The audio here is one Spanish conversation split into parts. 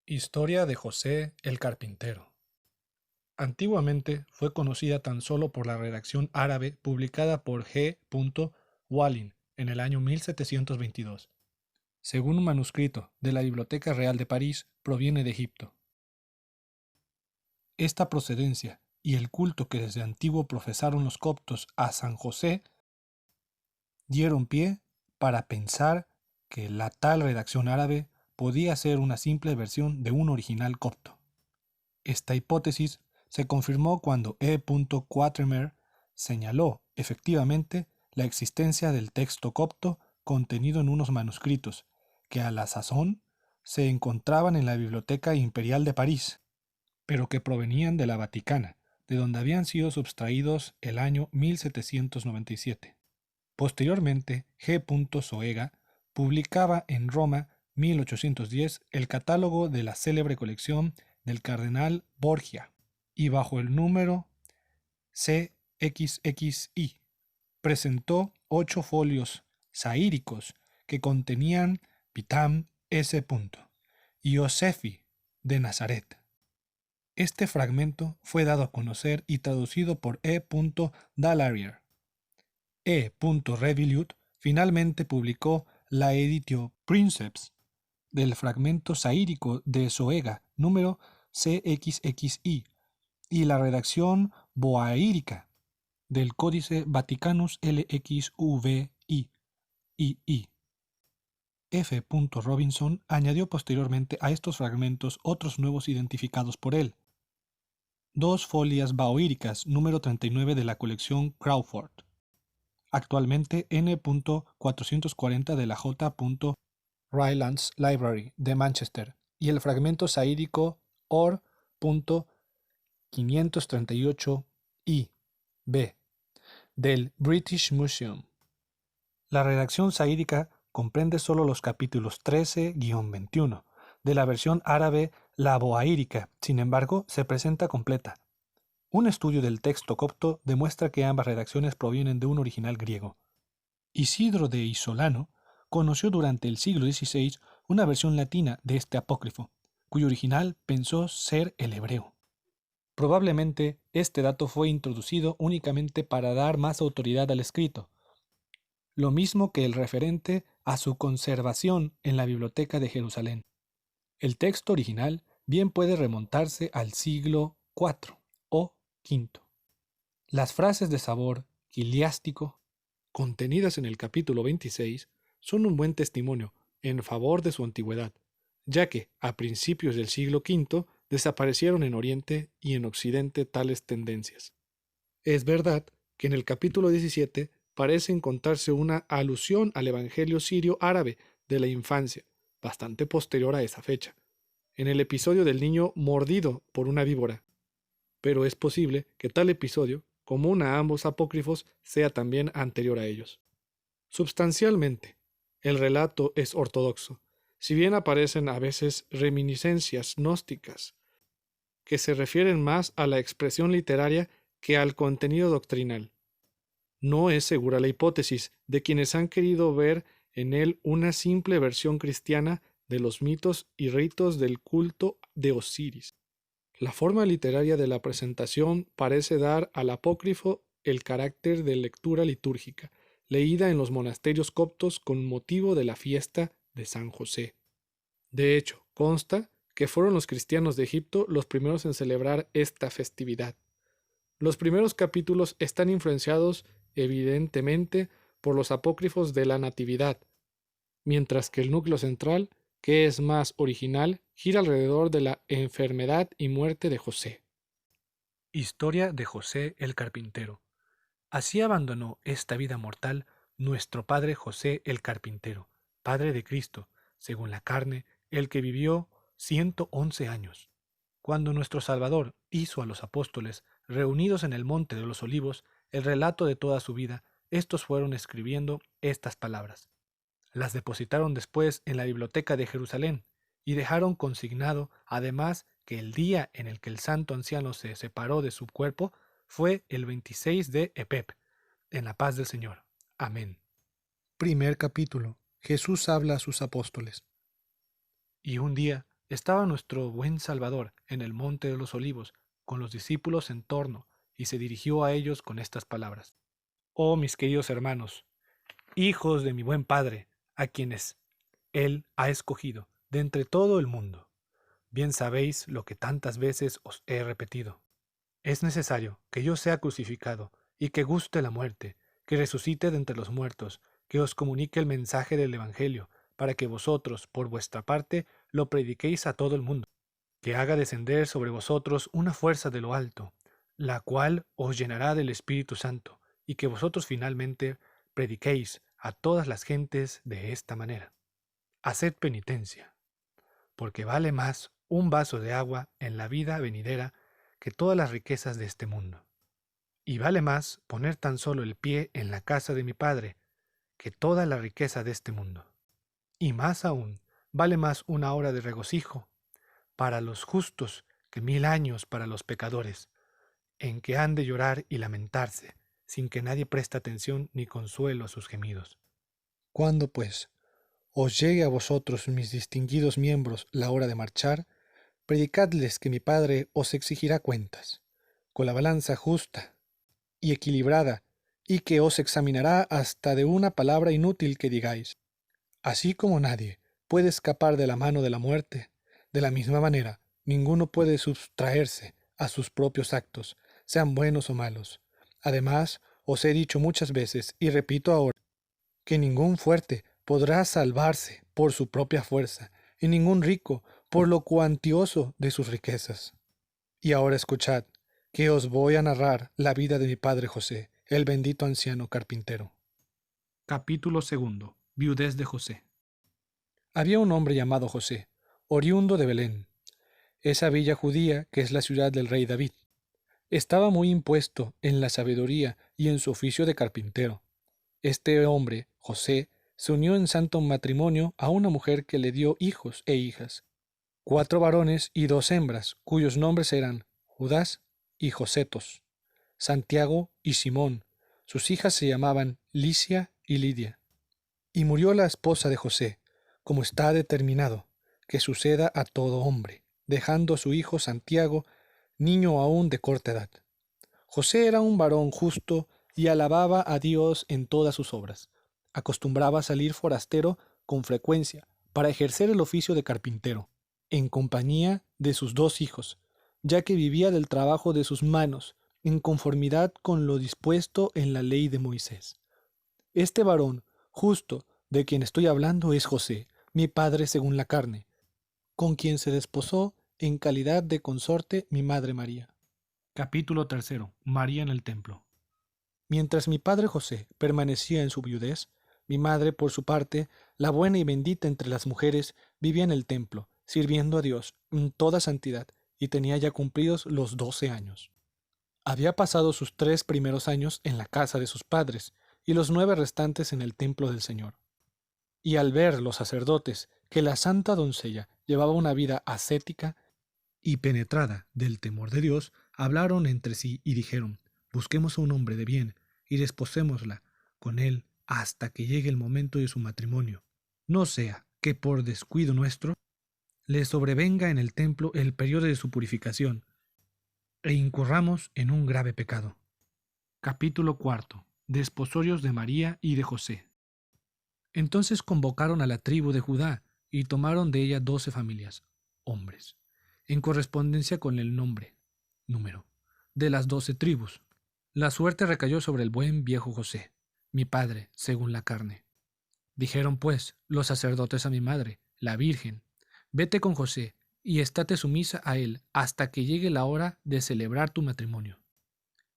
Historia de José el Carpintero. Antiguamente fue conocida tan solo por la redacción árabe publicada por G. Wallin en el año 1722. Según un manuscrito de la Biblioteca Real de París, proviene de Egipto. Esta procedencia y el culto que desde antiguo profesaron los coptos a San José dieron pie para pensar que la tal redacción árabe podía ser una simple versión de un original copto. Esta hipótesis se confirmó cuando E. Quatermain señaló efectivamente la existencia del texto copto contenido en unos manuscritos que a la sazón se encontraban en la Biblioteca Imperial de París, pero que provenían de la Vaticana, de donde habían sido sustraídos el año 1797. Posteriormente, G. Zoega publicaba en Roma 1810 el catálogo de la célebre colección del cardenal Borgia, y bajo el número CXXI presentó 8 folios saíricos que contenían Pitam S. y Josefi de Nazaret. Este fragmento fue dado a conocer y traducido por E. Dalarier. E. Revilut finalmente publicó la Editio Princeps del fragmento saírico de Zoega número CXXI y la redacción boaírica del Códice Vaticanus LXVI. F. Robinson añadió posteriormente a estos fragmentos otros nuevos identificados por él. 2 folias baoíricas número 39 de la colección Crawford, actualmente N.440 de la J. Rylands Library de Manchester, y el fragmento saírico Or.538 I.B. del British Museum. La redacción saírica comprende solo los capítulos 13-21 de la versión árabe la boaírica, sin embargo, se presenta completa. Un estudio del texto copto demuestra que ambas redacciones provienen de un original griego. Isidro de Isolano conoció durante el siglo XVI una versión latina de este apócrifo, cuyo original pensó ser el hebreo. Probablemente este dato fue introducido únicamente para dar más autoridad al escrito, lo mismo que el referente a su conservación en la Biblioteca de Jerusalén. El texto original bien puede remontarse al siglo IV o V. Las frases de sabor quiliástico contenidas en el capítulo 26 son un buen testimonio en favor de su antigüedad, ya que a principios del siglo V desaparecieron en Oriente y en Occidente tales tendencias. Es verdad que en el capítulo 17 parece encontrarse una alusión al Evangelio sirio árabe de la infancia, bastante posterior a esa fecha, en el episodio del niño mordido por una víbora, pero es posible que tal episodio, común a ambos apócrifos, sea también anterior a ellos. Substancialmente, el relato es ortodoxo, si bien aparecen a veces reminiscencias gnósticas, que se refieren más a la expresión literaria que al contenido doctrinal. No es segura la hipótesis de quienes han querido ver en él una simple versión cristiana de los mitos y ritos del culto de Osiris. La forma literaria de la presentación parece dar al apócrifo el carácter de lectura litúrgica, leída en los monasterios coptos con motivo de la fiesta de San José. De hecho, consta que fueron los cristianos de Egipto los primeros en celebrar esta festividad. Los primeros capítulos están influenciados evidentemente por los apócrifos de la Natividad, mientras que el núcleo central, que es más original, gira alrededor de la enfermedad y muerte de José. Historia de José el Carpintero. Así abandonó esta vida mortal nuestro padre José el Carpintero, padre de Cristo, según la carne, el que vivió 111 años. Cuando nuestro Salvador hizo a los apóstoles, reunidos en el monte de los olivos, el relato de toda su vida, estos fueron escribiendo estas palabras. Las depositaron después en la biblioteca de Jerusalén y dejaron consignado, además, que el día en el que el santo anciano se separó de su cuerpo fue el 26 de Epep, en la paz del Señor. Amén. Primer capítulo. Jesús habla a sus apóstoles. Y un día, estaba nuestro buen Salvador en el monte de los olivos, con los discípulos en torno, y se dirigió a ellos con estas palabras. Oh mis queridos hermanos, hijos de mi buen Padre, a quienes Él ha escogido de entre todo el mundo. Bien sabéis lo que tantas veces os he repetido. Es necesario que yo sea crucificado y que guste la muerte, que resucite de entre los muertos, que os comunique el mensaje del Evangelio, para que vosotros, por vuestra parte, lo prediquéis a todo el mundo, que haga descender sobre vosotros una fuerza de lo alto, la cual os llenará del Espíritu Santo, y que vosotros finalmente prediquéis a todas las gentes de esta manera. Haced penitencia, porque vale más un vaso de agua en la vida venidera que todas las riquezas de este mundo. Y vale más poner tan solo el pie en la casa de mi Padre que toda la riqueza de este mundo. Y más aún, vale más una hora de regocijo para los justos que 1000 años para los pecadores, en que han de llorar y lamentarse, sin que nadie preste atención ni consuelo a sus gemidos. Cuando, pues, os llegue a vosotros, mis distinguidos miembros, la hora de marchar, predicadles que mi Padre os exigirá cuentas, con la balanza justa y equilibrada, y que os examinará hasta de una palabra inútil que digáis. Así como nadie puede escapar de la mano de la muerte, de la misma manera, ninguno puede sustraerse a sus propios actos, sean buenos o malos. Además, os he dicho muchas veces, y repito ahora, que ningún fuerte podrá salvarse por su propia fuerza, y ningún rico por lo cuantioso de sus riquezas. Y ahora escuchad, que os voy a narrar la vida de mi padre José, el bendito anciano carpintero. Capítulo 2. Viudez de José. Había un hombre llamado José, oriundo de Belén, esa villa judía que es la ciudad del rey David. Estaba muy impuesto en la sabiduría y en su oficio de carpintero. Este hombre, José, se unió en santo matrimonio a una mujer que le dio hijos e hijas, 4 varones y 2 hembras, cuyos nombres eran Judas y Josetos, Santiago y Simón. Sus hijas se llamaban Licia y Lidia. Y murió la esposa de José, como está determinado, que suceda a todo hombre, dejando a su hijo Santiago, niño aún de corta edad. José era un varón justo y alababa a Dios en todas sus obras. Acostumbraba a salir forastero con frecuencia para ejercer el oficio de carpintero, en compañía de sus 2 hijos, ya que vivía del trabajo de sus manos, en conformidad con lo dispuesto en la ley de Moisés. Este varón justo de quien estoy hablando es José, mi padre según la carne, con quien se desposó en calidad de consorte mi madre María. Capítulo 3. María en el templo. Mientras mi padre José permanecía en su viudez, mi madre, por su parte, la buena y bendita entre las mujeres, vivía en el templo, sirviendo a Dios en toda santidad, y tenía ya cumplidos los 12 años. Había pasado sus 3 primeros años en la casa de sus padres, y los 9 restantes en el templo del Señor. Y al ver los sacerdotes que la santa doncella llevaba una vida ascética y penetrada del temor de Dios, hablaron entre sí y dijeron: busquemos a un hombre de bien y desposémosla con él hasta que llegue el momento de su matrimonio. No sea que por descuido nuestro le sobrevenga en el templo el periodo de su purificación e incurramos en un grave pecado. Capítulo 4. Desposorios de María y de José. Entonces convocaron a la tribu de Judá y tomaron de ella 12 familias, hombres, en correspondencia con el número, de las 12 tribus. La suerte recayó sobre el buen viejo José, mi padre, según la carne. Dijeron pues los sacerdotes a mi madre, la Virgen: vete con José y estate sumisa a él hasta que llegue la hora de celebrar tu matrimonio.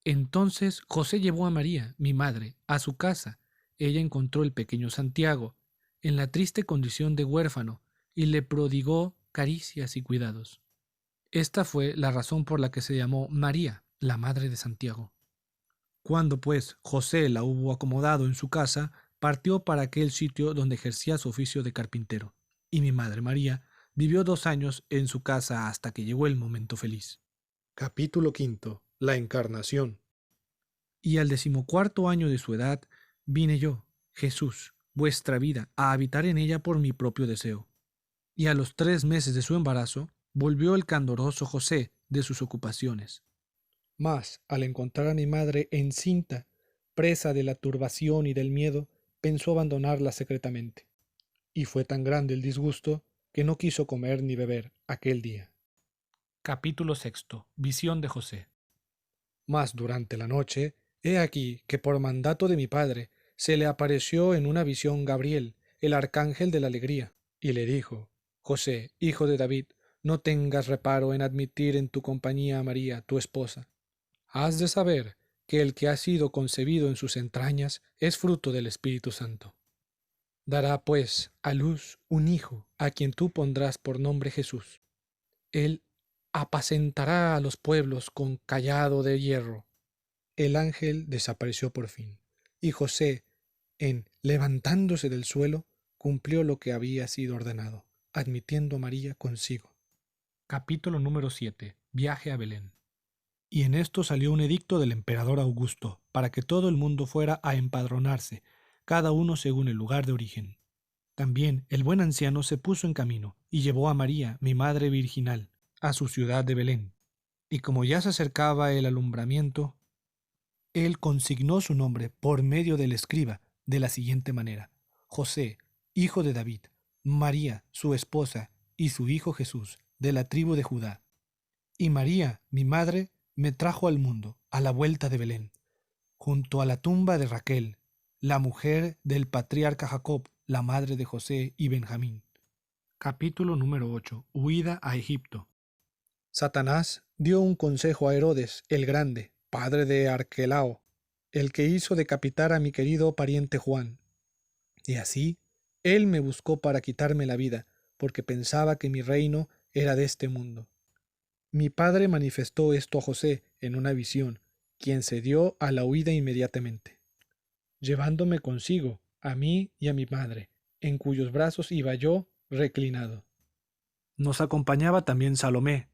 Entonces José llevó a María, mi madre, a su casa. Ella encontró el pequeño Santiago en la triste condición de huérfano y le prodigó caricias y cuidados. Esta fue la razón por la que se llamó María, la madre de Santiago. Cuando pues José la hubo acomodado en su casa, partió para aquel sitio donde ejercía su oficio de carpintero, y mi madre María vivió 2 años en su casa hasta que llegó el momento feliz. Capítulo 5. La Encarnación. Y al 14º año de su edad, vine yo, Jesús, vuestra vida, a habitar en ella por mi propio deseo. Y a los 3 meses de su embarazo, volvió el candoroso José de sus ocupaciones. Mas, al encontrar a mi madre encinta, presa de la turbación y del miedo, pensó abandonarla secretamente. Y fue tan grande el disgusto que no quiso comer ni beber aquel día. Capítulo sexto. Visión de José. Mas durante la noche, he aquí que por mandato de mi padre se le apareció en una visión Gabriel, el arcángel de la alegría, y le dijo: José, hijo de David, no tengas reparo en admitir en tu compañía a María, tu esposa. Has de saber que el que ha sido concebido en sus entrañas es fruto del Espíritu Santo. Dará, pues, a luz un hijo, a quien tú pondrás por nombre Jesús. Él apacentará a los pueblos con cayado de hierro. El ángel desapareció por fin, y José, levantándose del suelo, cumplió lo que había sido ordenado, admitiendo a María consigo. Capítulo número 7. Viaje a Belén. Y en esto salió un edicto del emperador Augusto, para que todo el mundo fuera a empadronarse, cada uno según el lugar de origen. También el buen anciano se puso en camino, y llevó a María, mi madre virginal, a su ciudad de Belén. Y como ya se acercaba el alumbramiento, él consignó su nombre por medio del escriba de la siguiente manera: José, hijo de David, María, su esposa, y su hijo Jesús, de la tribu de Judá. Y María, mi madre, me trajo al mundo, a la vuelta de Belén, junto a la tumba de Raquel, la mujer del patriarca Jacob, la madre de José y Benjamín. Capítulo número 8. Huida a Egipto. Satanás dio un consejo a Herodes el Grande, padre de Arquelao, el que hizo decapitar a mi querido pariente Juan. Y así, él me buscó para quitarme la vida, porque pensaba que mi reino era de este mundo. Mi padre manifestó esto a José en una visión, quien se dio a la huida inmediatamente, llevándome consigo, a mí y a mi madre, en cuyos brazos iba yo reclinado. Nos acompañaba también Salomé.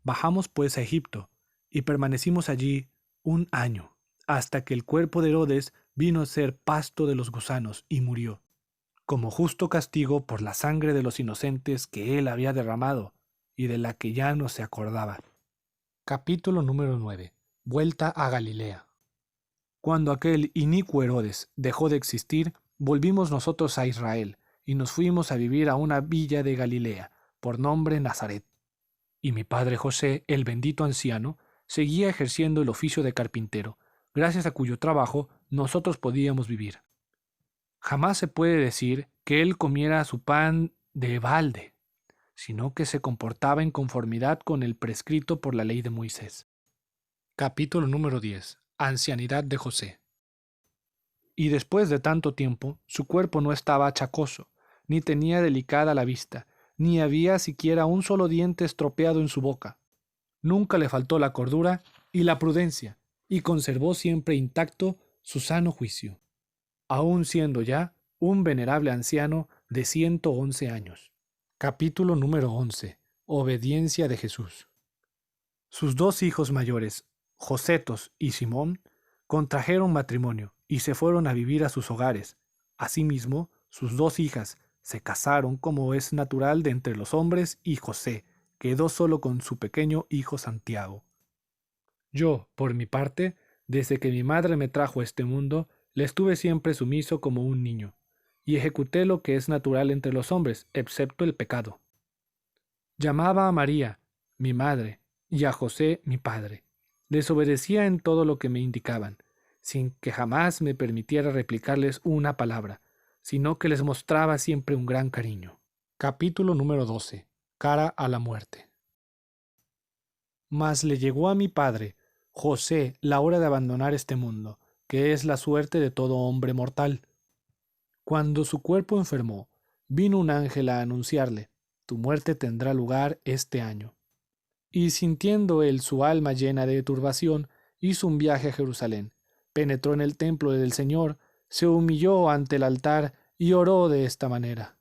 Bajamos pues a Egipto, y permanecimos allí 1 año, hasta que el cuerpo de Herodes vino a ser pasto de los gusanos y murió, como justo castigo por la sangre de los inocentes que él había derramado, y de la que ya no se acordaba. Capítulo número 9. Vuelta a Galilea. Cuando aquel inicuo Herodes dejó de existir, volvimos nosotros a Israel, y nos fuimos a vivir a una villa de Galilea, por nombre Nazaret. Y mi padre José, el bendito anciano, seguía ejerciendo el oficio de carpintero, gracias a cuyo trabajo nosotros podíamos vivir. Jamás se puede decir que él comiera su pan de balde, sino que se comportaba en conformidad con el prescrito por la ley de Moisés. Capítulo número 10. Ancianidad de José. Y después de tanto tiempo, su cuerpo no estaba achacoso, ni tenía delicada la vista, ni había siquiera un solo diente estropeado en su boca. Nunca le faltó la cordura y la prudencia, y conservó siempre intacto su sano juicio, aun siendo ya un venerable anciano de 111 años. Capítulo número 11. Obediencia de Jesús. Sus 2 hijos mayores, Josetos y Simón, contrajeron matrimonio y se fueron a vivir a sus hogares. Asimismo, sus 2 hijas se casaron como es natural de entre los hombres, y José quedó solo con su pequeño hijo Santiago. Yo, por mi parte, desde que mi madre me trajo a este mundo, le estuve siempre sumiso como un niño, y ejecuté lo que es natural entre los hombres, excepto el pecado. Llamaba a María, mi madre, y a José, mi padre. Les obedecía en todo lo que me indicaban, sin que jamás me permitiera replicarles una palabra, sino que les mostraba siempre un gran cariño. Capítulo número 12. Cara a la muerte. Mas le llegó a mi padre, José, la hora de abandonar este mundo, que es la suerte de todo hombre mortal. Cuando su cuerpo enfermó, vino un ángel a anunciarle: tu muerte tendrá lugar este año. Y sintiendo él su alma llena de turbación, hizo un viaje a Jerusalén, penetró en el templo del Señor, se humilló ante el altar y oró de esta manera.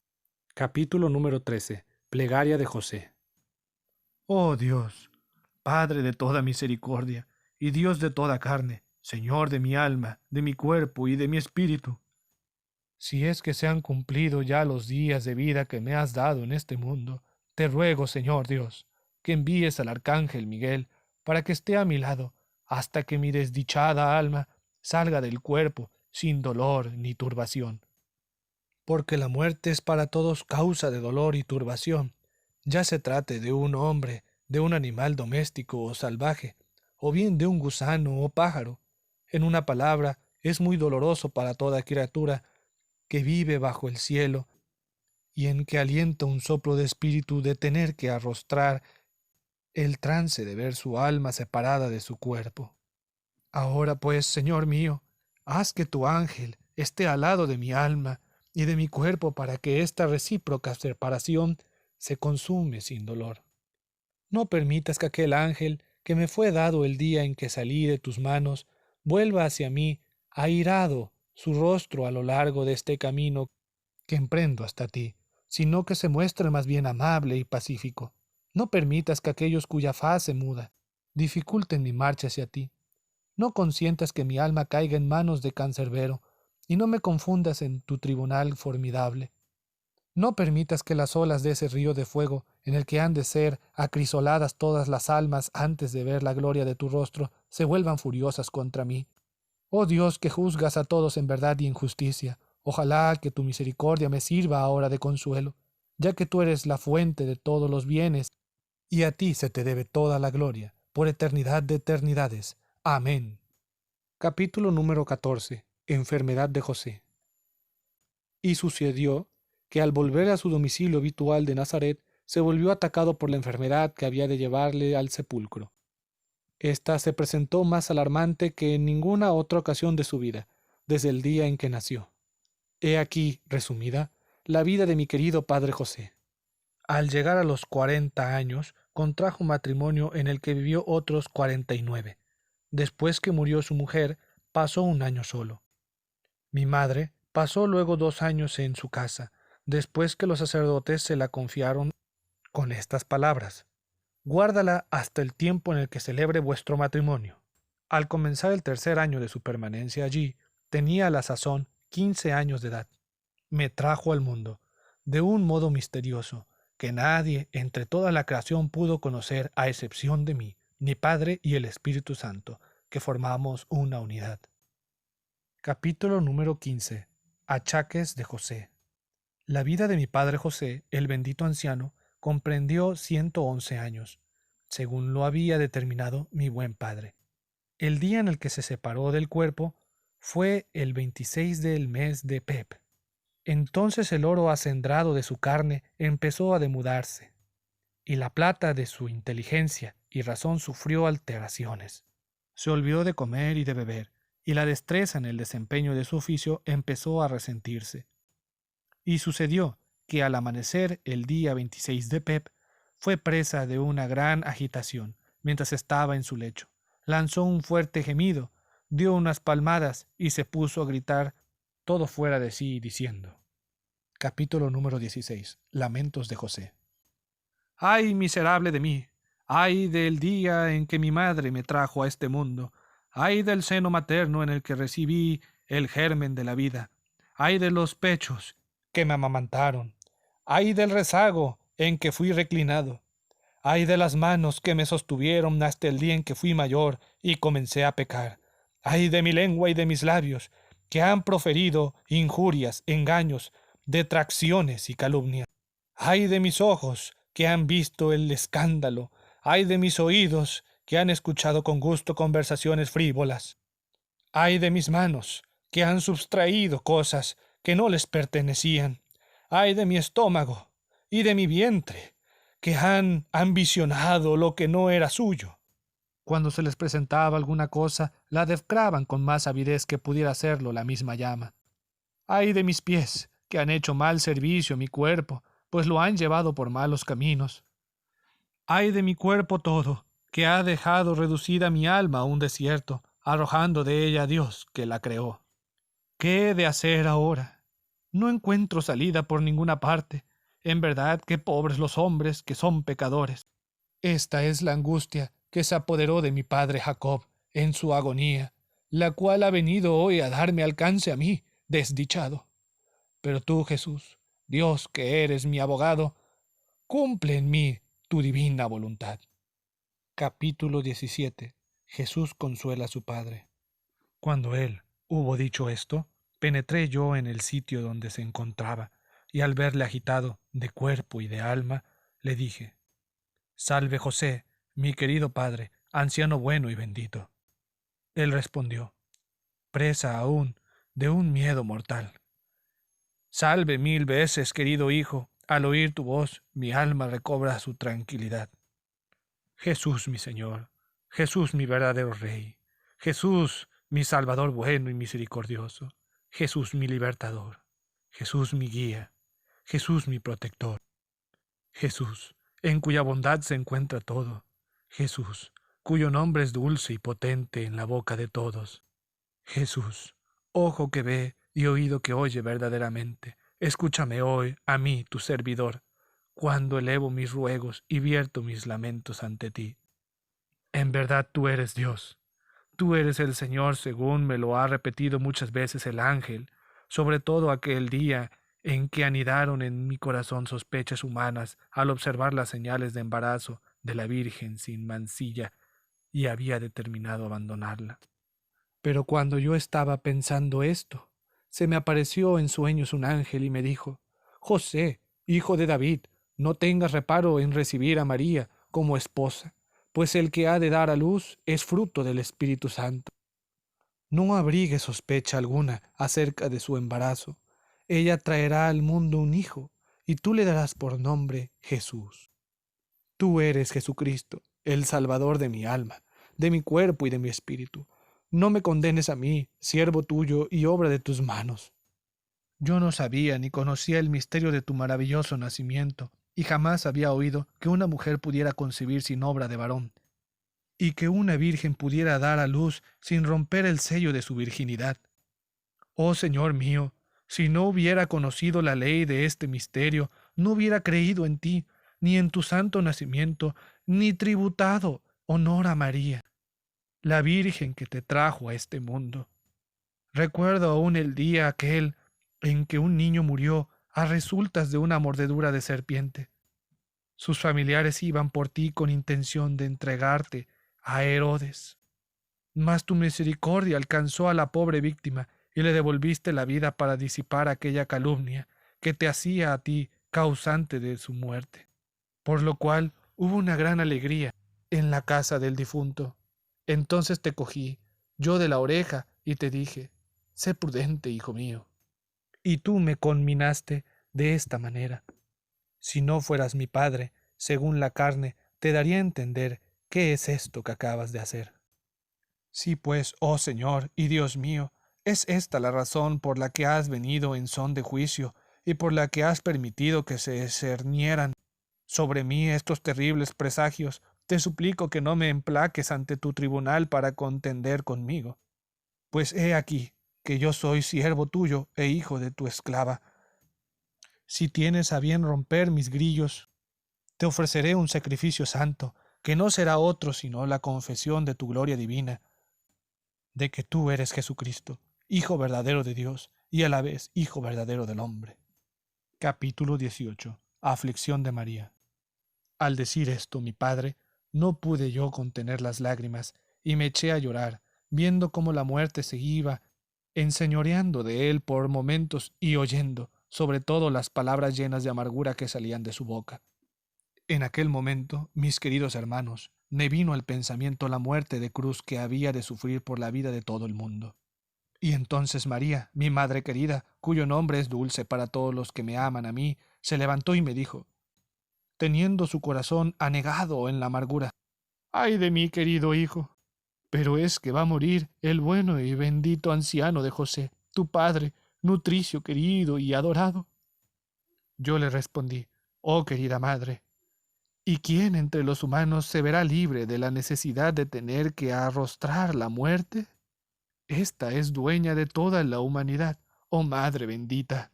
Capítulo número 13. Plegaria de José. Oh Dios, Padre de toda misericordia, y Dios de toda carne, Señor de mi alma, de mi cuerpo y de mi espíritu, Si es que se han cumplido ya los días de vida que me has dado en este mundo, te ruego, Señor Dios, que envíes al arcángel Miguel para que esté a mi lado hasta que mi desdichada alma salga del cuerpo sin dolor ni turbación. Porque la muerte es para todos causa de dolor y turbación, ya se trate de un hombre, de un animal doméstico o salvaje, o bien de un gusano o pájaro. En una palabra, es muy doloroso para toda criatura que vive bajo el cielo y en que alienta un soplo de espíritu de tener que arrostrar el trance de ver su alma separada de su cuerpo. Ahora pues, Señor mío, haz que tu ángel esté al lado de mi alma y de mi cuerpo para que esta recíproca separación se consume sin dolor. No permitas que aquel ángel que me fue dado el día en que salí de tus manos vuelva hacia mí airado su rostro a lo largo de este camino que emprendo hasta ti, sino que se muestre más bien amable y pacífico. No permitas que aquellos cuya faz se muda dificulten mi marcha hacia ti. No consientas que mi alma caiga en manos de cancerbero, y no me confundas en tu tribunal formidable. No permitas que las olas de ese río de fuego, en el que han de ser acrisoladas todas las almas antes de ver la gloria de tu rostro, se vuelvan furiosas contra mí. Oh Dios, que juzgas a todos en verdad y en justicia, ojalá que tu misericordia me sirva ahora de consuelo, ya que tú eres la fuente de todos los bienes, y a ti se te debe toda la gloria, por eternidad de eternidades. Amén. Capítulo número 14. Enfermedad de José. Y sucedió que al volver a su domicilio habitual de Nazaret, se volvió atacado por la enfermedad que había de llevarle al sepulcro. Esta se presentó más alarmante que en ninguna otra ocasión de su vida, desde el día en que nació. He aquí, resumida, la vida de mi querido padre José. Al llegar a los 40 años, contrajo matrimonio en el que vivió otros 49. Después que murió su mujer, pasó un año solo. Mi madre pasó luego 2 años en su casa, después que los sacerdotes se la confiaron con estas palabras: guárdala hasta el tiempo en el que celebre vuestro matrimonio. Al comenzar el 3er año de su permanencia allí, tenía a la sazón 15 años de edad. Me trajo al mundo, de un modo misterioso, que nadie entre toda la creación pudo conocer a excepción de mí, mi Padre y el Espíritu Santo, que formamos una unidad. Capítulo número 15. Achaques de José. La vida de mi padre José, el bendito anciano, comprendió 111 años, según lo había determinado mi buen padre. El día en el que se separó del cuerpo fue el 26 del mes de Pep. Entonces el oro acendrado de su carne empezó a demudarse, y la plata de su inteligencia y razón sufrió alteraciones. Se olvidó de comer y de beber, y la destreza en el desempeño de su oficio empezó a resentirse. Y sucedió que al amanecer el día 26 de Pep, fue presa de una gran agitación mientras estaba en su lecho. Lanzó un fuerte gemido, dio unas palmadas y se puso a gritar todo fuera de sí, diciendo: Capítulo número 16. Lamentos de José. ¡Ay, miserable de mí! ¡Ay del día en que mi madre me trajo a este mundo! ¡Ay del seno materno en el que recibí el germen de la vida! ¡Ay de los pechos que me amamantaron! ¡Ay del rezago en que fui reclinado! ¡Ay de las manos que me sostuvieron hasta el día en que fui mayor y comencé a pecar! ¡Ay de mi lengua y de mis labios, que han proferido injurias, engaños, detracciones y calumnias! ¡Ay de mis ojos, que han visto el escándalo! ¡Ay de mis oídos, que han escuchado con gusto conversaciones frívolas! ¡Ay de mis manos, que han sustraído cosas que no les pertenecían! ¡Ay de mi estómago y de mi vientre, que han ambicionado lo que no era suyo! Cuando se les presentaba alguna cosa, la defraban con más avidez que pudiera hacerlo la misma llama. ¡Ay de mis pies, que han hecho mal servicio a mi cuerpo, pues lo han llevado por malos caminos! ¡Ay de mi cuerpo todo, que ha dejado reducida mi alma a un desierto, arrojando de ella a Dios que la creó! ¿Qué he de hacer ahora? No encuentro salida por ninguna parte. En verdad que pobres los hombres que son pecadores. Esta es la angustia que se apoderó de mi padre Jacob en su agonía, la cual ha venido hoy a darme alcance a mí, desdichado. Pero tú, Jesús, Dios que eres mi abogado, cumple en mí tu divina voluntad. Capítulo 17. Jesús consuela a su Padre. Cuando él hubo dicho esto, penetré yo en el sitio donde se encontraba, y al verle agitado de cuerpo y de alma, le dije: Salve José, mi querido padre, anciano bueno y bendito. Él respondió, presa aún de un miedo mortal: Salve 1000 veces, querido hijo, al oír tu voz mi alma recobra su tranquilidad. Jesús mi Señor, Jesús mi verdadero Rey, Jesús mi Salvador bueno y misericordioso, Jesús mi libertador, Jesús mi guía, Jesús mi protector, Jesús, en cuya bondad se encuentra todo, Jesús, cuyo nombre es dulce y potente en la boca de todos, Jesús, ojo que ve y oído que oye verdaderamente, escúchame hoy, a mí, tu servidor, cuando elevo mis ruegos y vierto mis lamentos ante ti. En verdad tú eres Dios, tú eres el Señor según me lo ha repetido muchas veces el ángel, sobre todo aquel día en que anidaron en mi corazón sospechas humanas al observar las señales de embarazo de la Virgen sin mancilla y había determinado abandonarla. Pero cuando yo estaba pensando esto, se me apareció en sueños un ángel y me dijo: José, hijo de David, no tengas reparo en recibir a María como esposa, pues el que ha de dar a luz es fruto del Espíritu Santo. No abrigue sospecha alguna acerca de su embarazo. Ella traerá al mundo un hijo, y tú le darás por nombre Jesús. Tú eres Jesucristo, el Salvador de mi alma, de mi cuerpo y de mi espíritu. No me condenes a mí, siervo tuyo y obra de tus manos. Yo no sabía ni conocía el misterio de tu maravilloso nacimiento, y jamás había oído que una mujer pudiera concebir sin obra de varón, y que una virgen pudiera dar a luz sin romper el sello de su virginidad. Oh Señor mío, si no hubiera conocido la ley de este misterio, no hubiera creído en ti, ni en tu santo nacimiento, ni tributado honor a María, la Virgen que te trajo a este mundo. Recuerdo aún el día aquel en que un niño murió a resultas de una mordedura de serpiente. Sus familiares iban por ti con intención de entregarte a Herodes. Mas tu misericordia alcanzó a la pobre víctima y le devolviste la vida para disipar aquella calumnia que te hacía a ti causante de su muerte. Por lo cual hubo una gran alegría en la casa del difunto. Entonces te cogí yo de la oreja y te dije: sé prudente, hijo mío. Y tú me conminaste de esta manera: si no fueras mi padre, según la carne, te daría a entender qué es esto que acabas de hacer. Sí, pues, oh Señor y Dios mío, es esta la razón por la que has venido en son de juicio y por la que has permitido que se cernieran sobre mí estos terribles presagios. Te suplico que no me emplaques ante tu tribunal para contender conmigo. Pues he aquí que yo soy siervo tuyo e hijo de tu esclava. Si tienes a bien romper mis grillos, te ofreceré un sacrificio santo, que no será otro sino la confesión de tu gloria divina, de que tú eres Jesucristo, Hijo verdadero de Dios y a la vez Hijo verdadero del hombre. Capítulo 18. Aflicción de María. Al decir esto, mi padre, no pude yo contener las lágrimas, y me eché a llorar, viendo cómo la muerte se iba enseñoreando de él por momentos y oyendo, sobre todo, las palabras llenas de amargura que salían de su boca. En aquel momento, mis queridos hermanos, me vino al pensamiento la muerte de cruz que había de sufrir por la vida de todo el mundo. Y entonces María, mi madre querida, cuyo nombre es dulce para todos los que me aman a mí, se levantó y me dijo, teniendo su corazón anegado en la amargura: ¡ay de mí, querido hijo! Pero es que va a morir el bueno y bendito anciano de José, tu padre, nutricio querido y adorado. Yo le respondí: oh querida madre, ¿y quién entre los humanos se verá libre de la necesidad de tener que arrostrar la muerte? Esta es dueña de toda la humanidad, oh madre bendita.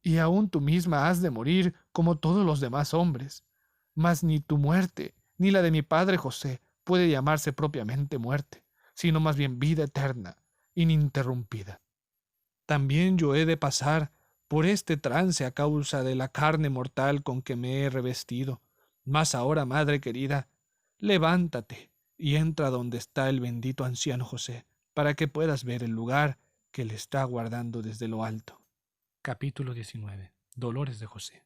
Y aún tú misma has de morir como todos los demás hombres. Mas ni tu muerte, ni la de mi padre José, puede llamarse propiamente muerte, sino más bien vida eterna, ininterrumpida. También yo he de pasar por este trance a causa de la carne mortal con que me he revestido. Mas ahora, madre querida, levántate y entra donde está el bendito anciano José, para que puedas ver el lugar que le está guardando desde lo alto. Capítulo 19. Dolores de José.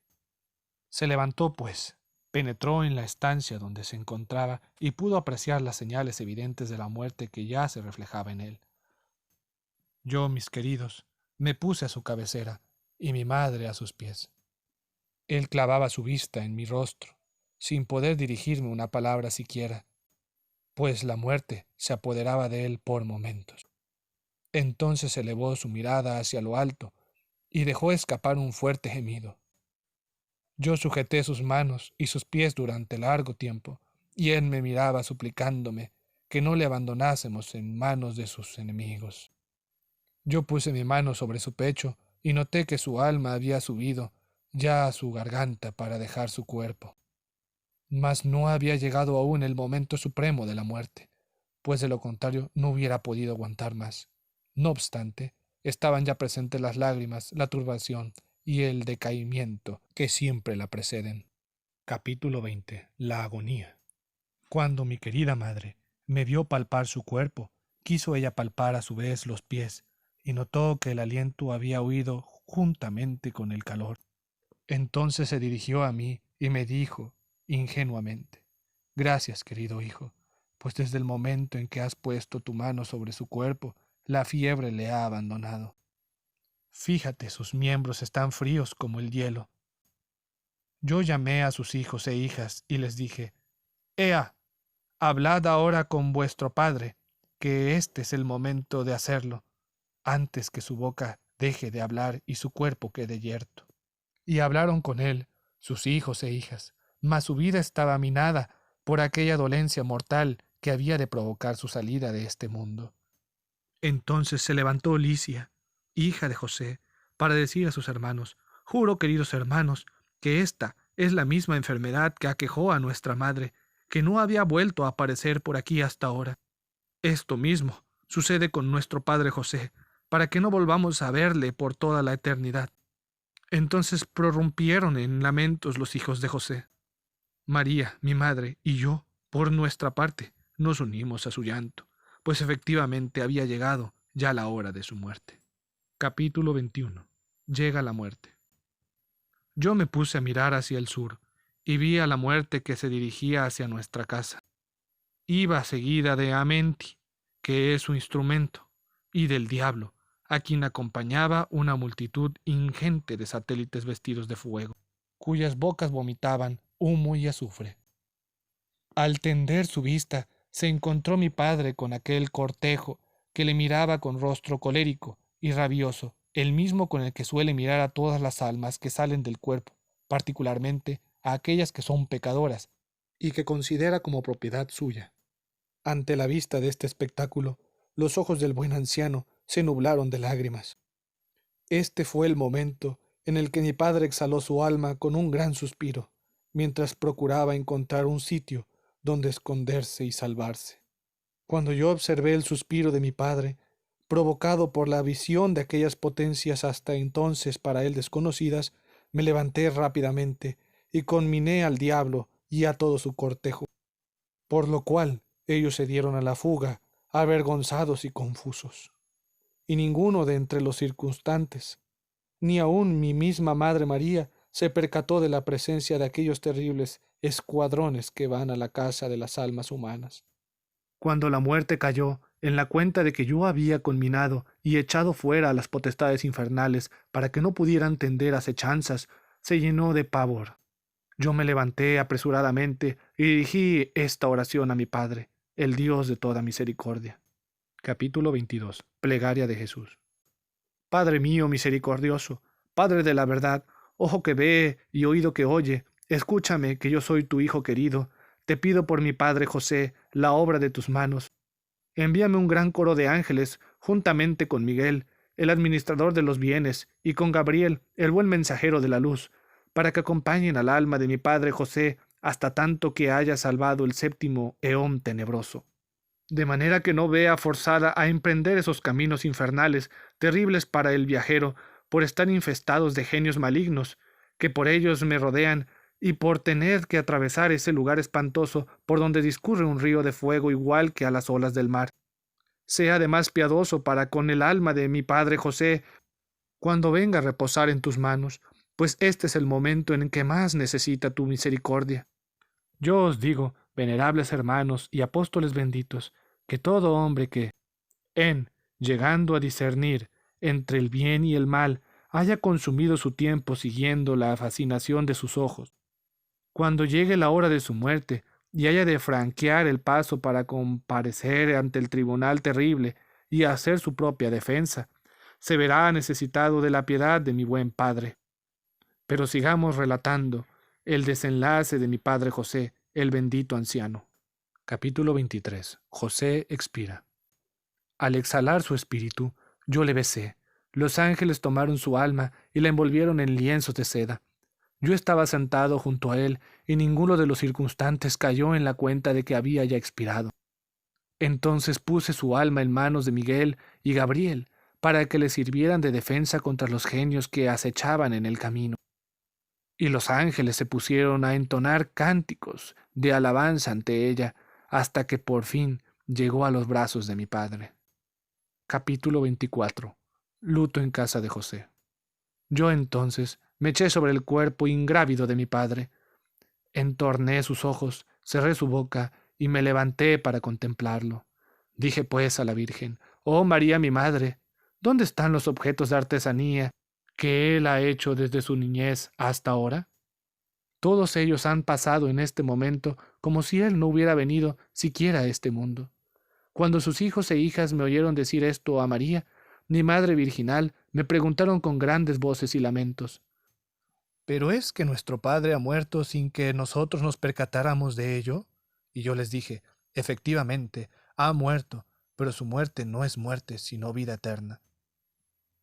Se levantó, pues, penetró en la estancia donde se encontraba y pudo apreciar las señales evidentes de la muerte que ya se reflejaba en él. Yo, mis queridos, me puse a su cabecera y mi madre a sus pies. Él clavaba su vista en mi rostro, sin poder dirigirme una palabra siquiera, pues la muerte se apoderaba de él por momentos. Entonces elevó su mirada hacia lo alto y dejó escapar un fuerte gemido. Yo sujeté sus manos y sus pies durante largo tiempo, y él me miraba suplicándome que no le abandonásemos en manos de sus enemigos. Yo puse mi mano sobre su pecho y noté que su alma había subido ya a su garganta para dejar su cuerpo. Mas no había llegado aún el momento supremo de la muerte, pues de lo contrario no hubiera podido aguantar más. No obstante, estaban ya presentes las lágrimas, la turbación y el decaimiento que siempre la preceden. Capítulo 20. La agonía. Cuando mi querida madre me vio palpar su cuerpo, quiso ella palpar a su vez los pies, y notó que el aliento había huido juntamente con el calor. Entonces se dirigió a mí y me dijo, ingenuamente, «Gracias, querido hijo, pues desde el momento en que has puesto tu mano sobre su cuerpo, la fiebre le ha abandonado. Fíjate, sus miembros están fríos como el hielo». Yo llamé a sus hijos e hijas y les dije, «Ea, hablad ahora con vuestro padre, que este es el momento de hacerlo, antes que su boca deje de hablar y su cuerpo quede yerto». Y hablaron con él, sus hijos e hijas, mas su vida estaba minada por aquella dolencia mortal que había de provocar su salida de este mundo. Entonces se levantó Licia, hija de José, para decir a sus hermanos, «Juro, queridos hermanos, que esta es la misma enfermedad que aquejó a nuestra madre, que no había vuelto a aparecer por aquí hasta ahora. Esto mismo sucede con nuestro padre José, para que no volvamos a verle por toda la eternidad». Entonces prorrumpieron en lamentos los hijos de José. María, mi madre, y yo, por nuestra parte, nos unimos a su llanto, pues efectivamente había llegado ya la hora de su muerte. Capítulo 21. Llega la muerte. Yo me puse a mirar hacia el sur, y vi a la muerte que se dirigía hacia nuestra casa. Iba seguida de Amenti, que es su instrumento, y del diablo, a quien acompañaba una multitud ingente de satélites vestidos de fuego, cuyas bocas vomitaban humo y azufre. Al tender su vista, se encontró mi padre con aquel cortejo que le miraba con rostro colérico y rabioso, el mismo con el que suele mirar a todas las almas que salen del cuerpo, particularmente a aquellas que son pecadoras, y que considera como propiedad suya. Ante la vista de este espectáculo, los ojos del buen anciano se nublaron de lágrimas. Este fue el momento en el que mi padre exhaló su alma con un gran suspiro, mientras procuraba encontrar un sitio donde esconderse y salvarse. Cuando yo observé el suspiro de mi padre, provocado por la visión de aquellas potencias hasta entonces para él desconocidas, me levanté rápidamente y conminé al diablo y a todo su cortejo, por lo cual ellos se dieron a la fuga, avergonzados y confusos. Y ninguno de entre los circunstantes, ni aun mi misma Madre María, se percató de la presencia de aquellos terribles escuadrones que van a la casa de las almas humanas. Cuando la muerte cayó en la cuenta de que yo había conminado y echado fuera a las potestades infernales para que no pudieran tender acechanzas, se llenó de pavor. Yo me levanté apresuradamente y dirigí esta oración a mi Padre, el Dios de toda misericordia. Capítulo 22. Plegaria de Jesús. Padre mío misericordioso, Padre de la verdad, ojo que ve y oído que oye, escúchame, que yo soy tu hijo querido. Te pido por mi padre José, la obra de tus manos. Envíame un gran coro de ángeles, juntamente con Miguel, el administrador de los bienes, y con Gabriel, el buen mensajero de la luz, para que acompañen al alma de mi padre José hasta tanto que haya salvado el séptimo eón tenebroso, de manera que no vea forzada a emprender esos caminos infernales, terribles para el viajero, por estar infestados de genios malignos, que por ellos me rodean, y por tener que atravesar ese lugar espantoso por donde discurre un río de fuego igual que a las olas del mar. Sea además piadoso para con el alma de mi padre José, cuando venga a reposar en tus manos, pues este es el momento en que más necesita tu misericordia. Yo os digo, venerables hermanos y apóstoles benditos, que todo hombre que, llegando a discernir entre el bien y el mal, haya consumido su tiempo siguiendo la fascinación de sus ojos, cuando llegue la hora de su muerte y haya de franquear el paso para comparecer ante el tribunal terrible y hacer su propia defensa, se verá necesitado de la piedad de mi buen padre. Pero sigamos relatando el desenlace de mi padre José, el bendito anciano. Capítulo 23. José expira. Al exhalar su espíritu, yo le besé. Los ángeles tomaron su alma y la envolvieron en lienzos de seda. Yo estaba sentado junto a él y ninguno de los circunstantes cayó en la cuenta de que había ya expirado. Entonces puse su alma en manos de Miguel y Gabriel para que le sirvieran de defensa contra los genios que acechaban en el camino. Y los ángeles se pusieron a entonar cánticos de alabanza ante ella, hasta que por fin llegó a los brazos de mi padre. Capítulo 24. Luto en casa de José. Yo entonces me eché sobre el cuerpo ingrávido de mi padre. Entorné sus ojos, cerré su boca y me levanté para contemplarlo. Dije pues a la Virgen: «Oh María mi madre, ¿dónde están los objetos de artesanía que él ha hecho desde su niñez hasta ahora? Todos ellos han pasado en este momento como si él no hubiera venido siquiera a este mundo». Cuando sus hijos e hijas me oyeron decir esto a María, mi madre virginal, me preguntaron con grandes voces y lamentos: ¿pero es que nuestro padre ha muerto sin que nosotros nos percatáramos de ello? Y yo les dije: efectivamente, ha muerto, pero su muerte no es muerte, sino vida eterna.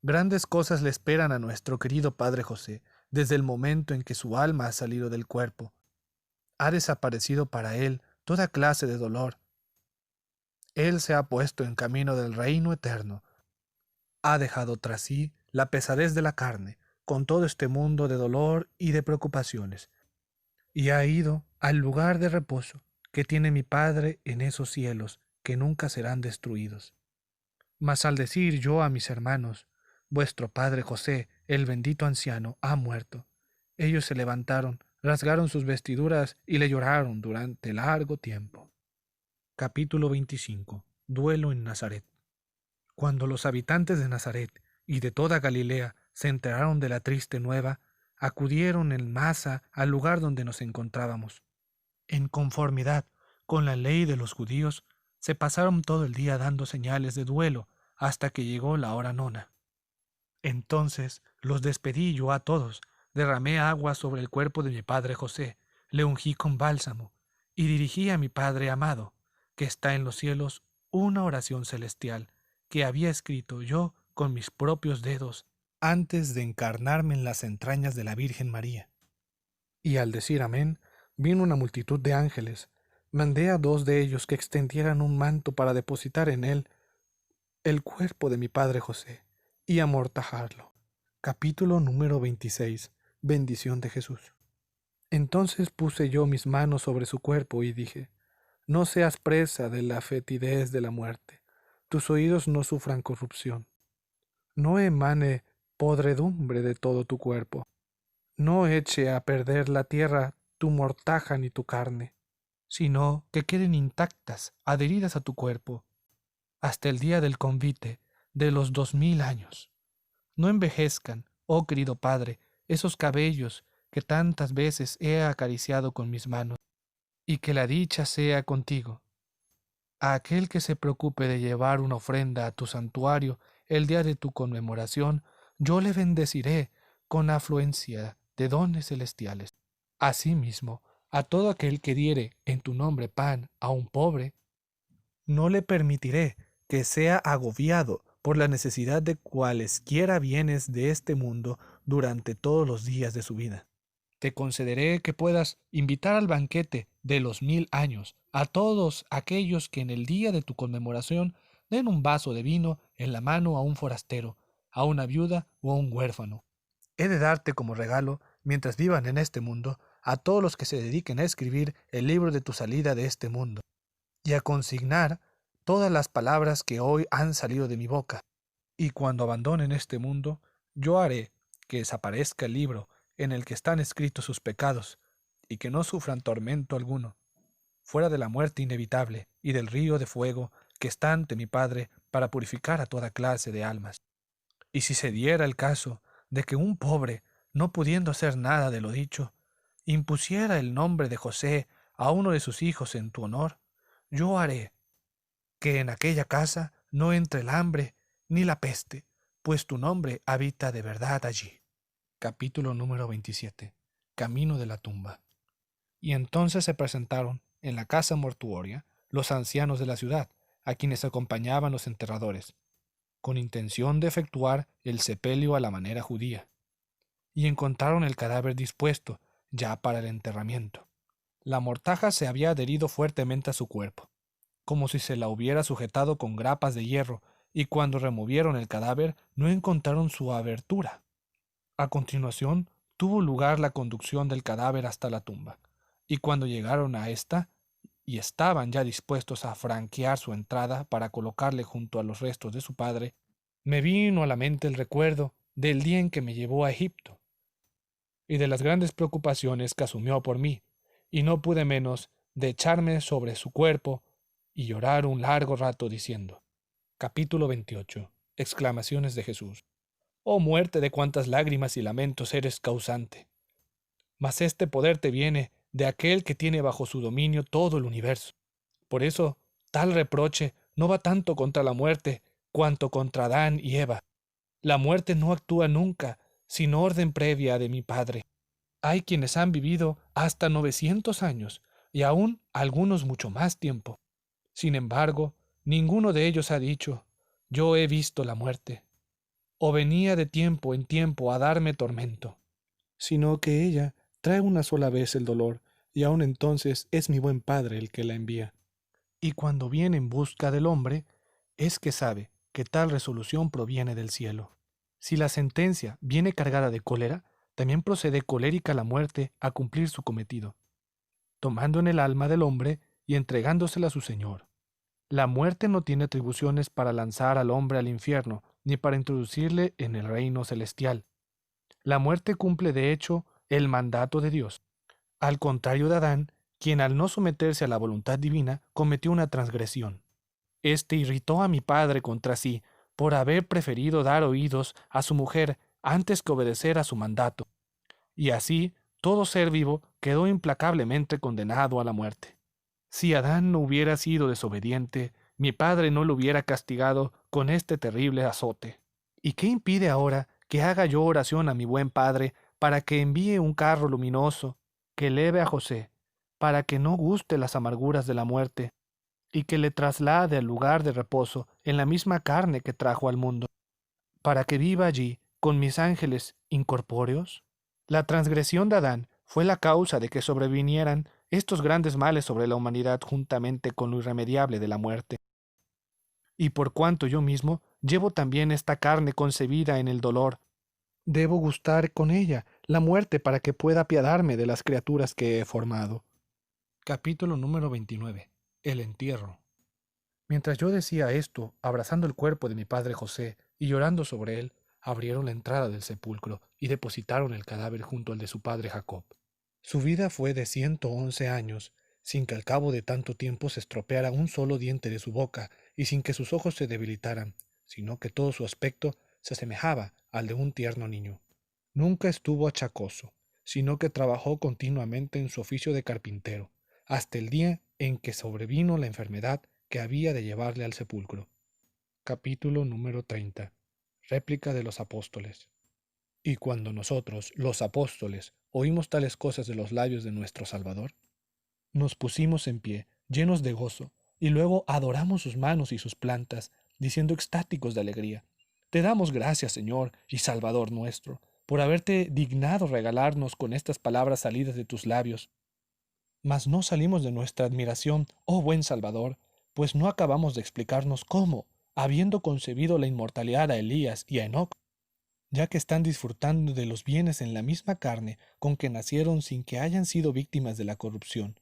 Grandes cosas le esperan a nuestro querido padre José, desde el momento en que su alma ha salido del cuerpo. Ha desaparecido para él toda clase de dolor. Él se ha puesto en camino del reino eterno. Ha dejado tras sí la pesadez de la carne, con todo este mundo de dolor y de preocupaciones, y ha ido al lugar de reposo que tiene mi Padre en esos cielos que nunca serán destruidos. Mas al decir yo a mis hermanos: vuestro padre José, el bendito anciano, ha muerto, ellos se levantaron, rasgaron sus vestiduras y le lloraron durante largo tiempo. Capítulo 25. Duelo en Nazaret. Cuando los habitantes de Nazaret y de toda Galilea se enteraron de la triste nueva, acudieron en masa al lugar donde nos encontrábamos. En conformidad con la ley de los judíos, se pasaron todo el día dando señales de duelo hasta que llegó la hora nona. Entonces los despedí yo a todos, derramé agua sobre el cuerpo de mi padre José, le ungí con bálsamo y dirigí a mi Padre amado, que está en los cielos, una oración celestial que había escrito yo con mis propios dedos antes de encarnarme en las entrañas de la Virgen María. Y al decir amén, vino una multitud de ángeles. Mandé a 2 de ellos que extendieran un manto para depositar en él el cuerpo de mi padre José y amortajarlo. Capítulo número 26. Bendición de Jesús. Entonces puse yo mis manos sobre su cuerpo y dije: no seas presa de la fetidez de la muerte, tus oídos no sufran corrupción, no emane podredumbre de todo tu cuerpo, no eche a perder la tierra tu mortaja ni tu carne, sino que queden intactas, adheridas a tu cuerpo, hasta el día del convite de los 2000 años. No envejezcan, oh querido Padre, esos cabellos que tantas veces he acariciado con mis manos, y que la dicha sea contigo. A aquel que se preocupe de llevar una ofrenda a tu santuario el día de tu conmemoración, yo le bendeciré con afluencia de dones celestiales. Asimismo, a todo aquel que diere en tu nombre pan a un pobre, no le permitiré que sea agobiado por la necesidad de cualesquiera bienes de este mundo durante todos los días de su vida. Te concederé que puedas invitar al banquete de los 1000 años a todos aquellos que en el día de tu conmemoración den un vaso de vino en la mano a un forastero, a una viuda o a un huérfano. He de darte como regalo, mientras vivan en este mundo, a todos los que se dediquen a escribir el libro de tu salida de este mundo, y a consignar todas las palabras que hoy han salido de mi boca. Y cuando abandonen este mundo, yo haré que desaparezca el libro en el que están escritos sus pecados, y que no sufran tormento alguno, fuera de la muerte inevitable y del río de fuego que está ante mi Padre para purificar a toda clase de almas. Y si se diera el caso de que un pobre, no pudiendo hacer nada de lo dicho, impusiera el nombre de José a uno de sus hijos en tu honor, yo haré que en aquella casa no entre el hambre ni la peste, pues tu nombre habita de verdad allí. Capítulo número 27. Camino de la tumba. Y entonces se presentaron en la casa mortuoria los ancianos de la ciudad, a quienes acompañaban los enterradores, con intención de efectuar el sepelio a la manera judía, y encontraron el cadáver dispuesto ya para el enterramiento. La mortaja se había adherido fuertemente a su cuerpo, como si se la hubiera sujetado con grapas de hierro, y cuando removieron el cadáver no encontraron su abertura. A continuación tuvo lugar la conducción del cadáver hasta la tumba, y cuando llegaron a ésta, y estaban ya dispuestos a franquear su entrada para colocarle junto a los restos de su padre, me vino a la mente el recuerdo del día en que me llevó a Egipto, y de las grandes preocupaciones que asumió por mí, y no pude menos de echarme sobre su cuerpo y llorar un largo rato diciendo. Capítulo 28. Exclamaciones de Jesús. Oh muerte, de cuántas lágrimas y lamentos eres causante. Mas este poder te viene de aquel que tiene bajo su dominio todo el universo. Por eso, tal reproche no va tanto contra la muerte cuanto contra Adán y Eva. La muerte no actúa nunca sin orden previa de mi Padre. Hay quienes han vivido hasta 900 años y aún algunos mucho más tiempo. Sin embargo, ninguno de ellos ha dicho, yo he visto la muerte, o venía de tiempo en tiempo a darme tormento, sino que ella trae una sola vez el dolor, y aun entonces es mi buen Padre el que la envía. Y cuando viene en busca del hombre, es que sabe que tal resolución proviene del cielo. Si la sentencia viene cargada de cólera, también procede colérica la muerte a cumplir su cometido, tomando en el alma del hombre y entregándosela a su Señor. La muerte no tiene atribuciones para lanzar al hombre al infierno, ni para introducirle en el reino celestial. La muerte cumple de hecho el mandato de Dios, al contrario de Adán, quien al no someterse a la voluntad divina cometió una transgresión. Este irritó a mi padre contra sí por haber preferido dar oídos a su mujer antes que obedecer a su mandato, y así todo ser vivo quedó implacablemente condenado a la muerte. Si Adán no hubiera sido desobediente, mi padre no lo hubiera castigado con este terrible azote. ¿Y qué impide ahora que haga yo oración a mi buen padre para que envíe un carro luminoso que eleve a José, para que no guste las amarguras de la muerte, y que le traslade al lugar de reposo en la misma carne que trajo al mundo, para que viva allí con mis ángeles incorpóreos? La transgresión de Adán fue la causa de que sobrevinieran estos grandes males sobre la humanidad juntamente con lo irremediable de la muerte. Y por cuanto yo mismo llevo también esta carne concebida en el dolor, debo gustar con ella la muerte para que pueda apiadarme de las criaturas que he formado. Capítulo número 29. El entierro. Mientras yo decía esto, abrazando el cuerpo de mi padre José y llorando sobre él, abrieron la entrada del sepulcro y depositaron el cadáver junto al de su padre Jacob. Su vida fue de 111 años, sin que al cabo de tanto tiempo se estropeara un solo diente de su boca y sin que sus ojos se debilitaran, sino que todo su aspecto se asemejaba al de un tierno niño. Nunca estuvo achacoso, sino que trabajó continuamente en su oficio de carpintero, hasta el día en que sobrevino la enfermedad que había de llevarle al sepulcro. Capítulo número 30. Réplica de los apóstoles. Y cuando nosotros, los apóstoles, oímos tales cosas de los labios de nuestro Salvador, nos pusimos en pie, llenos de gozo, y luego adoramos sus manos y sus plantas, diciendo extáticos de alegría, te damos gracias, Señor y Salvador nuestro, por haberte dignado regalarnos con estas palabras salidas de tus labios. Mas no salimos de nuestra admiración, oh buen Salvador, pues no acabamos de explicarnos cómo, habiendo concebido la inmortalidad a Elías y a Enoc, ya que están disfrutando de los bienes en la misma carne con que nacieron sin que hayan sido víctimas de la corrupción.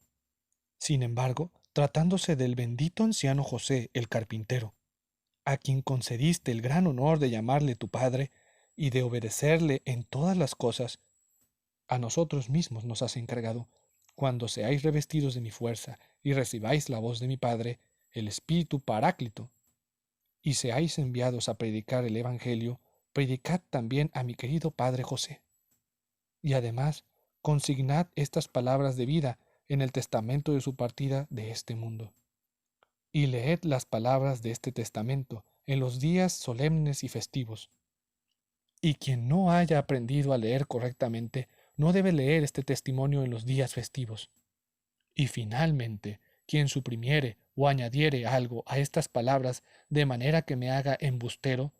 Sin embargo, tratándose del bendito anciano José, el carpintero, a quien concediste el gran honor de llamarle tu Padre y de obedecerle en todas las cosas, a nosotros mismos nos has encargado, cuando seáis revestidos de mi fuerza y recibáis la voz de mi Padre, el Espíritu Paráclito, y seáis enviados a predicar el Evangelio, predicad también a mi querido Padre José. Y además, consignad estas palabras de vida en el testamento de su partida de este mundo. Y leed las palabras de este testamento en los días solemnes y festivos. Y quien no haya aprendido a leer correctamente, no debe leer este testimonio en los días festivos. Y finalmente, quien suprimiere o añadiere algo a estas palabras de manera que me haga embustero,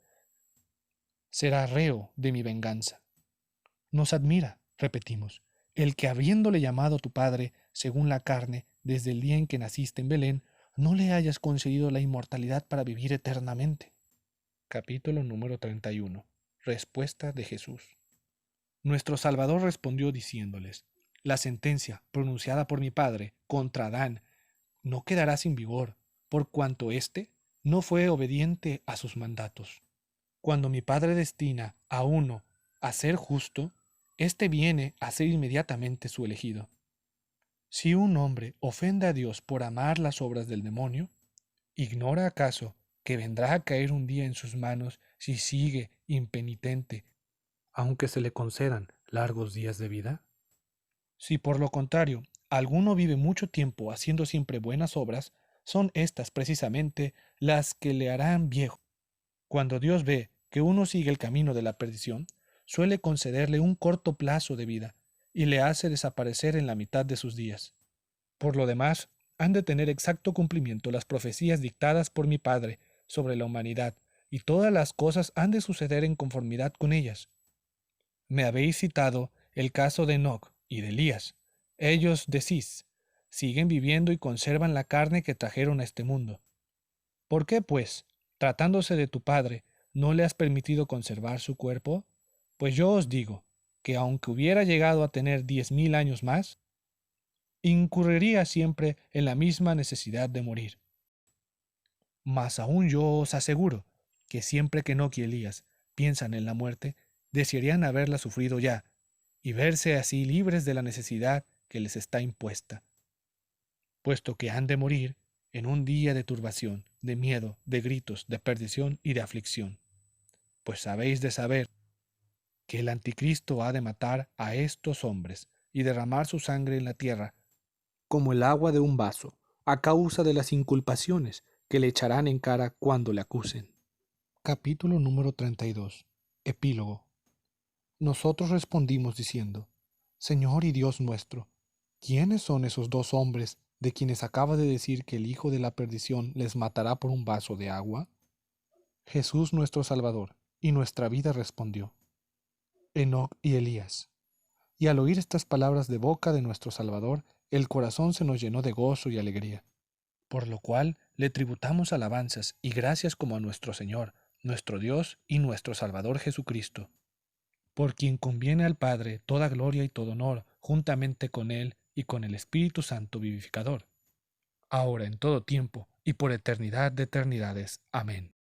será reo de mi venganza. Nos admira, repetimos, el que habiéndole llamado tu padre, según la carne, desde el día en que naciste en Belén, no le hayas concedido la inmortalidad para vivir eternamente. Capítulo número 31. Respuesta de Jesús. Nuestro Salvador respondió diciéndoles, la sentencia pronunciada por mi Padre contra Adán no quedará sin vigor, por cuanto éste no fue obediente a sus mandatos. Cuando mi Padre destina a uno a ser justo, éste viene a ser inmediatamente su elegido. Si un hombre ofende a Dios por amar las obras del demonio, ¿ignora acaso que vendrá a caer un día en sus manos si sigue impenitente, aunque se le concedan largos días de vida? Si por lo contrario alguno vive mucho tiempo haciendo siempre buenas obras, son éstas precisamente las que le harán viejo. Cuando Dios ve que uno sigue el camino de la perdición, suele concederle un corto plazo de vida y le hace desaparecer en la mitad de sus días. Por lo demás, han de tener exacto cumplimiento las profecías dictadas por mi Padre sobre la humanidad, y todas las cosas han de suceder en conformidad con ellas. Me habéis citado el caso de Enoc y de Elías. Ellos, decís, siguen viviendo y conservan la carne que trajeron a este mundo. ¿Por qué, pues, tratándose de tu Padre, no le has permitido conservar su cuerpo? Pues yo os digo, que aunque hubiera llegado a tener 10.000 años más, incurriría siempre en la misma necesidad de morir. Mas aún yo os aseguro, que siempre que Enoc y Elías piensan en la muerte, desearían haberla sufrido ya, y verse así libres de la necesidad que les está impuesta, puesto que han de morir en un día de turbación, de miedo, de gritos, de perdición y de aflicción. Pues habéis de saber que el anticristo ha de matar a estos hombres y derramar su sangre en la tierra, como el agua de un vaso, a causa de las inculpaciones que le echarán en cara cuando le acusen. Capítulo número 32. Epílogo. Nosotros respondimos diciendo, Señor y Dios nuestro, ¿quiénes son esos dos hombres de quienes acaba de decir que el Hijo de la perdición les matará por un vaso de agua? Jesús nuestro Salvador y nuestra vida respondió, Enoc y Elías. Y al oír estas palabras de boca de nuestro Salvador, el corazón se nos llenó de gozo y alegría, por lo cual le tributamos alabanzas y gracias como a nuestro Señor, nuestro Dios y nuestro Salvador Jesucristo, por quien conviene al Padre toda gloria y todo honor, juntamente con Él y con el Espíritu Santo vivificador, ahora en todo tiempo y por eternidad de eternidades. Amén.